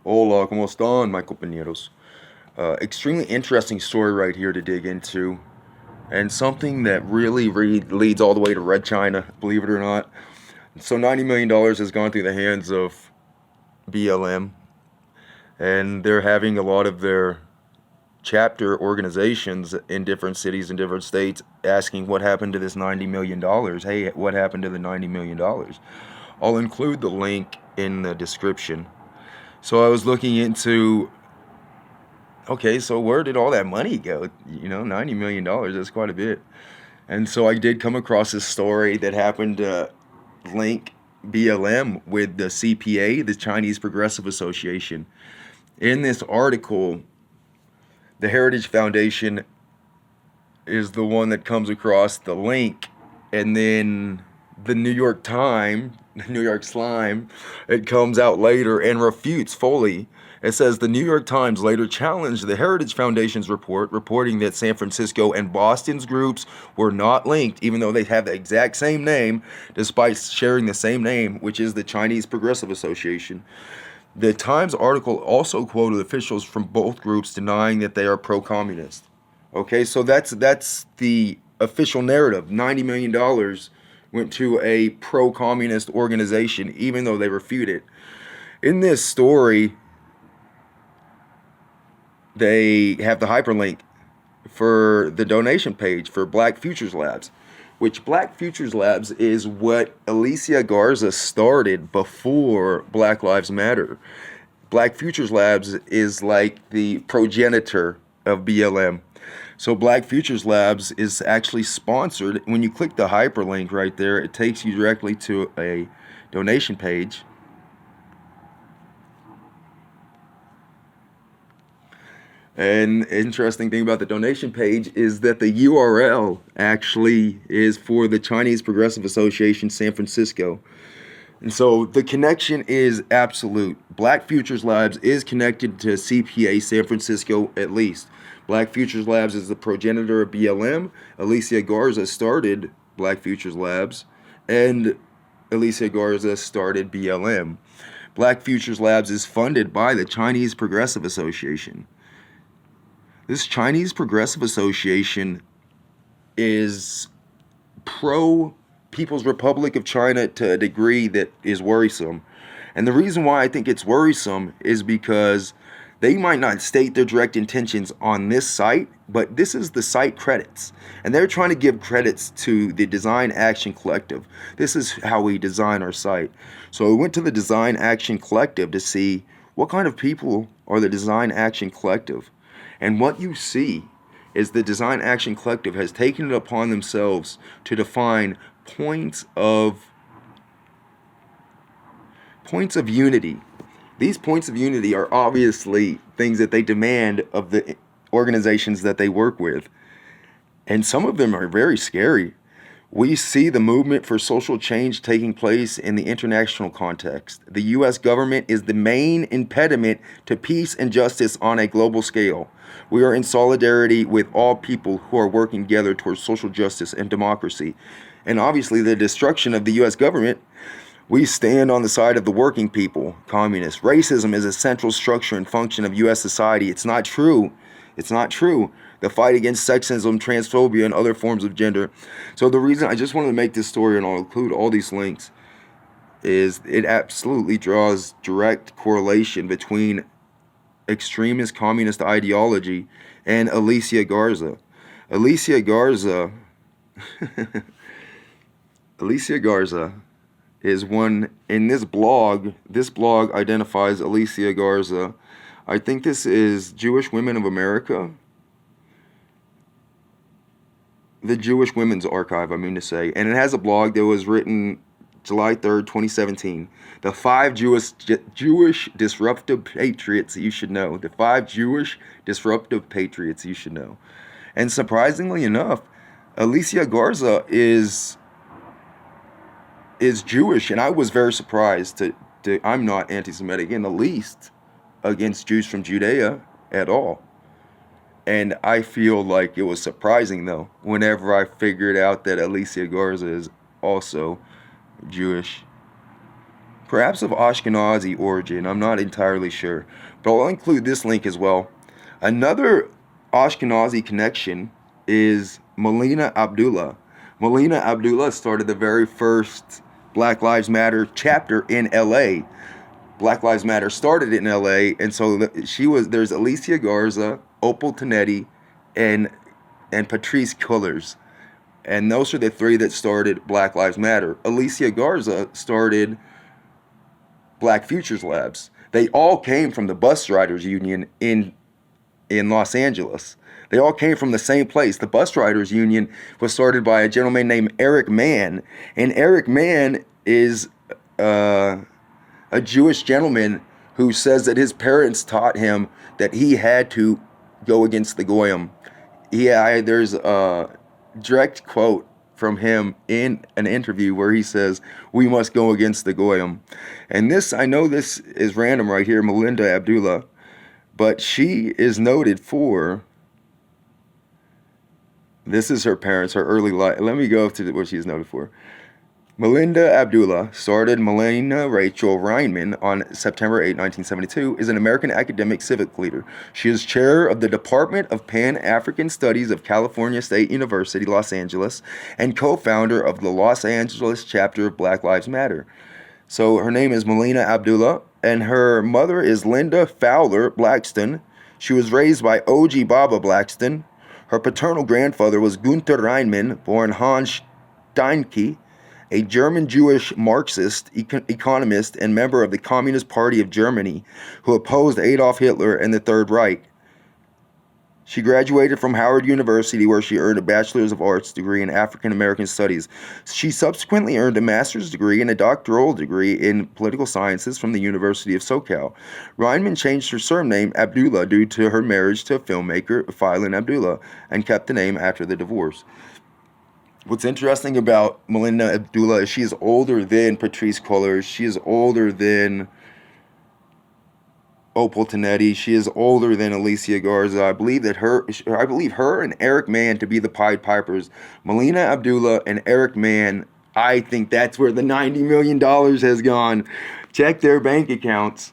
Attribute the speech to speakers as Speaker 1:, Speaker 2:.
Speaker 1: Hola, ¿cómo están, my compañeros? Extremely interesting story right here to dig into, and something that really leads all the way to Red China, believe it or not. So, $90 million has gone through the hands of BLM, and they're having a lot of their chapter organizations in different cities and different states asking what happened to this $90 million. Hey, what happened to the $90 million? I'll include the link in the description. So I was looking into, okay, so where did all that money go? $90 million, that's quite a bit. And so I did come across this story that happened to link BLM with the CPA, the Chinese Progressive Association. In this article, the Heritage Foundation is the one that comes across the link, and then the New York Times, the New York Slime, it comes out later and refutes fully. It says the New York Times later challenged the Heritage Foundation's report, reporting that San Francisco and Boston's groups were not linked, even though they have the exact same name, despite sharing the same name, which is the Chinese Progressive Association. The Times article also quoted officials from both groups denying that they are pro-communist. Okay, so that's the official narrative. $90 million went to a pro-communist organization, even though they refute it. In this story, they have the hyperlink for the donation page for Black Futures Labs, which Black Futures Labs is what Alicia Garza started before Black Lives Matter. Black Futures Labs is like the progenitor of BLM. So Black Futures Labs is actually sponsored. When you click the hyperlink right there, it takes you directly to a donation page. And interesting thing about the donation page is that the URL actually is for the Chinese Progressive Association San Francisco. And so the connection is absolute. Black Futures Labs is connected to CPA San Francisco at least. Black Futures Labs is the progenitor of BLM. Alicia Garza started Black Futures Labs, and Alicia Garza started BLM. Black Futures Labs is funded by the Chinese Progressive Association. This Chinese Progressive Association is pro People's Republic of China to a degree that is worrisome. And the reason why I think it's worrisome is because they might not state their direct intentions on this site, but this is the site credits. And they're trying to give credits to the Design Action Collective. This is how we design our site. So we went to the Design Action Collective to see what kind of people are the Design Action Collective. And what you see is the Design Action Collective has taken it upon themselves to define points of unity. These points of unity are obviously things that they demand of the organizations that they work with. And some of them are very scary. We see the movement for social change taking place in the international context. The U.S. government is the main impediment to peace and justice on a global scale. We are in solidarity with all people who are working together towards social justice and democracy. And obviously the destruction of the U.S. government, we stand on the side of the working people, communists. Racism is a central structure and function of U.S. society. It's not true. It's not true. The fight against sexism, transphobia, and other forms of gender. So the reason I just wanted to make this story, and I'll include all these links, is it absolutely draws direct correlation between extremist communist ideology and Alicia Garza. Alicia Garza is one in this blog. This blog identifies Alicia Garza. I think this is Jewish Women of America. The Jewish Women's Archive, I mean to say. And it has a blog that was written July 3rd, 2017. The 5 Jewish disruptive patriots you should know. The 5 Jewish disruptive patriots you should know. And surprisingly enough, Alicia Garza is Jewish, and I was very surprised I'm not anti-Semitic in the least against Jews from Judea at all. And I feel like it was surprising, though, whenever I figured out that Alicia Garza is also Jewish. perhaps of Ashkenazi origin. I'm not entirely sure, but I'll include this link as well. Another Ashkenazi connection is Melina Abdullah. Melina Abdullah started the very first Black Lives Matter chapter in LA. Black Lives Matter started in LA, and so there's Alicia Garza, Opal Tometi, and Patrisse Cullors. And those are the three that started Black Lives Matter. Alicia Garza started Black Futures Labs. They all came from the bus riders union in Los Angeles. They all came from the same place. The bus riders union was started by a gentleman named Eric Mann. And Eric Mann is a Jewish gentleman who says that his parents taught him that he had to go against the Goyim. There's a direct quote from him in an interview where he says, "We must go against the Goyim." And this, I know this is random right here, Melina Abdullah, but she is noted for, this is her parents, her early life. Let me go to what she's noted for. Melina Abdullah started Melina Rachel Reinman on September 8, 1972, is an American academic civic leader. She is chair of the Department of Pan-African Studies of California State University, Los Angeles, and co-founder of the Los Angeles chapter of Black Lives Matter. So her name is Melina Abdullah, and her mother is Linda Fowler Blackston. She was raised by O.G. Baba Blackston. Her paternal grandfather was Gunther Reinman, born Hans Steinke, a German-Jewish Marxist, economist, and member of the Communist Party of Germany, who opposed Adolf Hitler and the Third Reich. She graduated from Howard University, where she earned a Bachelor's of Arts degree in African American Studies. She subsequently earned a master's degree and a doctoral degree in political sciences from the University of SoCal. Reinman changed her surname Abdullah due to her marriage to filmmaker Philin Abdullah and kept the name after the divorce. What's interesting about Melina Abdullah is she is older than Patrisse Cullors. She is older than Opal Tometi. She is older than Alicia Garza. I believe her and Eric Mann to be the Pied Pipers. Melina Abdullah and Eric Mann, I think that's where the $90 million has gone. Check their bank accounts.